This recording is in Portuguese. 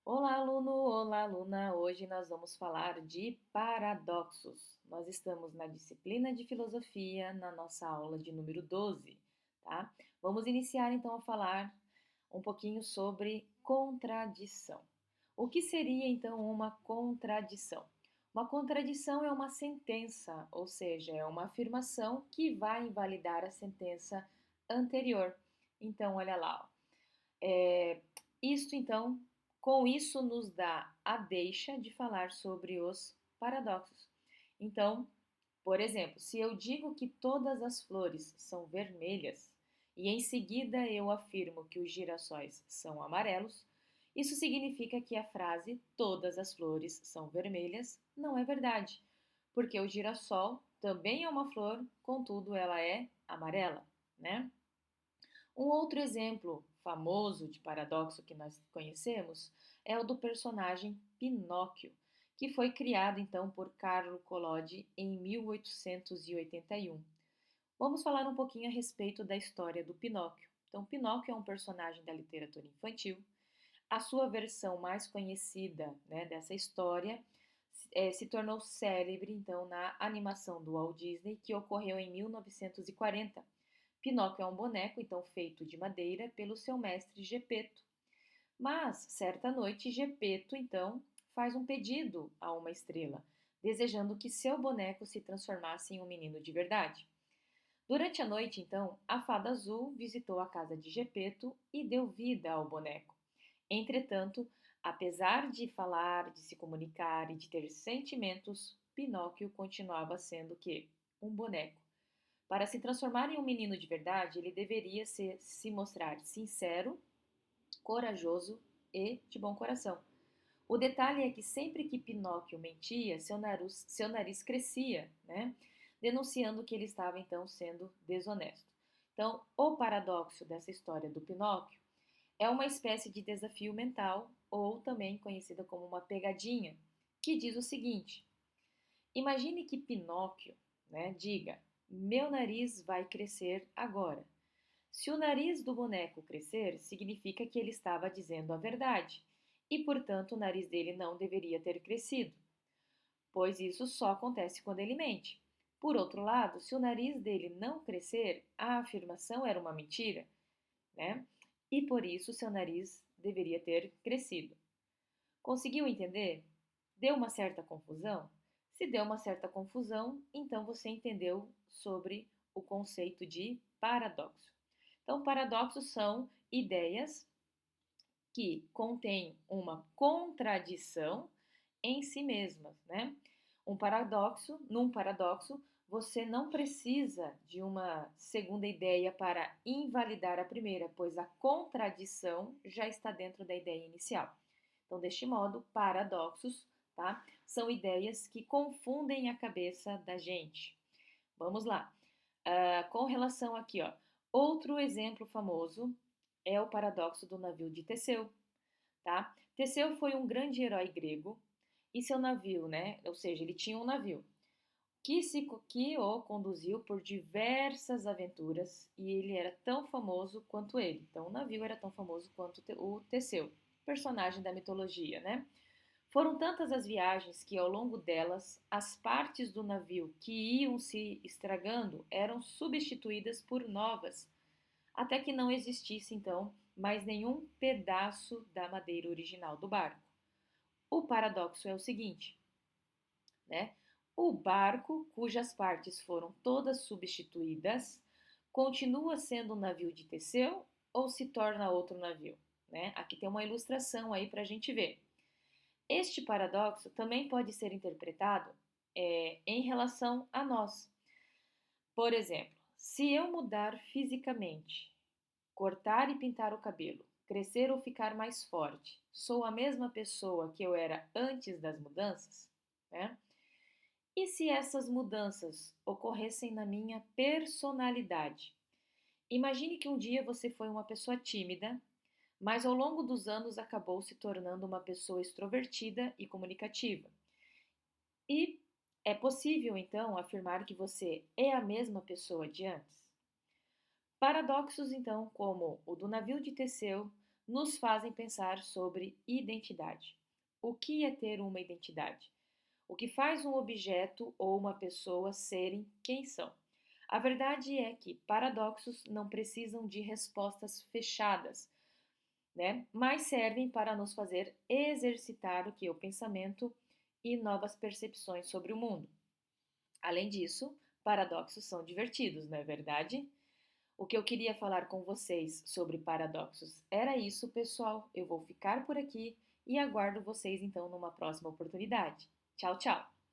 Olá, aluno! Olá, aluna! Hoje nós vamos falar de paradoxos. Nós estamos na disciplina de filosofia, na nossa aula de número 12, tá? Vamos iniciar então a falar um pouquinho sobre contradição. O que seria então uma contradição? Uma contradição é uma sentença, ou seja, é uma afirmação que vai invalidar a sentença anterior. Então, olha lá, ó. É, isto então, com isso nos dá a deixa de falar sobre os paradoxos. Então, por exemplo, se eu digo que todas as flores são vermelhas e em seguida eu afirmo que os girassóis são amarelos, isso significa que a frase todas as flores são vermelhas não é verdade, porque o girassol também é uma flor, contudo ela é amarela, né? Um outro exemplo famoso de paradoxo que nós conhecemos é o do personagem Pinóquio, que foi criado então por Carlo Collodi em 1881. Vamos falar um pouquinho a respeito da história do Pinóquio. Então, Pinóquio é um personagem da literatura infantil. A sua versão mais conhecida, né, dessa história se tornou célebre então na animação do Walt Disney, que ocorreu em 1940. Pinóquio é um boneco, então feito de madeira, pelo seu mestre Gepeto. Mas, certa noite, Gepeto, então, faz um pedido a uma estrela, desejando que seu boneco se transformasse em um menino de verdade. Durante a noite, então, a fada azul visitou a casa de Gepeto e deu vida ao boneco. Entretanto, apesar de falar, de se comunicar e de ter sentimentos, Pinóquio continuava sendo que um boneco. Para se transformar em um menino de verdade, ele deveria se mostrar sincero, corajoso e de bom coração. O detalhe é que sempre que Pinóquio mentia, seu nariz crescia, né? Denunciando que ele estava então sendo desonesto. Então, o paradoxo dessa história do Pinóquio é uma espécie de desafio mental, ou também conhecida como uma pegadinha, que diz o seguinte: imagine que Pinóquio, né, diga: meu nariz vai crescer agora. Se o nariz do boneco crescer, significa que ele estava dizendo a verdade, e portanto o nariz dele não deveria ter crescido, pois isso só acontece quando ele mente. Por outro lado, se o nariz dele não crescer, a afirmação era uma mentira, né? E por isso seu nariz deveria ter crescido. Conseguiu entender? Deu uma certa confusão? Se deu uma certa confusão, então você entendeu sobre o conceito de paradoxo. Então, paradoxos são ideias que contêm uma contradição em si mesmas, né? Num paradoxo, você não precisa de uma segunda ideia para invalidar a primeira, pois a contradição já está dentro da ideia inicial. Então, deste modo, paradoxos, tá? São ideias que confundem a cabeça da gente. Vamos lá. Com relação aqui, ó, outro exemplo famoso é o paradoxo do navio de Teseu, tá? Teseu foi um grande herói grego e seu navio, né? Ou seja, ele tinha um navio que o conduziu por diversas aventuras e ele era tão famoso quanto ele. Então, o navio era tão famoso quanto o Teseu, personagem da mitologia, né? Foram tantas as viagens que, ao longo delas, as partes do navio que iam se estragando eram substituídas por novas, até que não existisse, então, mais nenhum pedaço da madeira original do barco. O paradoxo é o seguinte, né? O barco, cujas partes foram todas substituídas, continua sendo um navio de Teseu ou se torna outro navio? Né? Aqui tem uma ilustração aí para a gente ver. Este paradoxo também pode ser interpretado em relação a nós. Por exemplo, se eu mudar fisicamente, cortar e pintar o cabelo, crescer ou ficar mais forte, sou a mesma pessoa que eu era antes das mudanças? Né? E se essas mudanças ocorressem na minha personalidade? Imagine que um dia você foi uma pessoa tímida, mas ao longo dos anos acabou se tornando uma pessoa extrovertida e comunicativa. E é possível, então, afirmar que você é a mesma pessoa de antes? Paradoxos, então, como o do navio de Teseu, nos fazem pensar sobre identidade. O que é ter uma identidade? O que faz um objeto ou uma pessoa serem quem são? A verdade é que paradoxos não precisam de respostas fechadas, né? Mas servem para nos fazer exercitar o que é o pensamento e novas percepções sobre o mundo. Além disso, paradoxos são divertidos, não é verdade? O que eu queria falar com vocês sobre paradoxos era isso, pessoal. Eu vou ficar por aqui e aguardo vocês então numa próxima oportunidade. Tchau, tchau!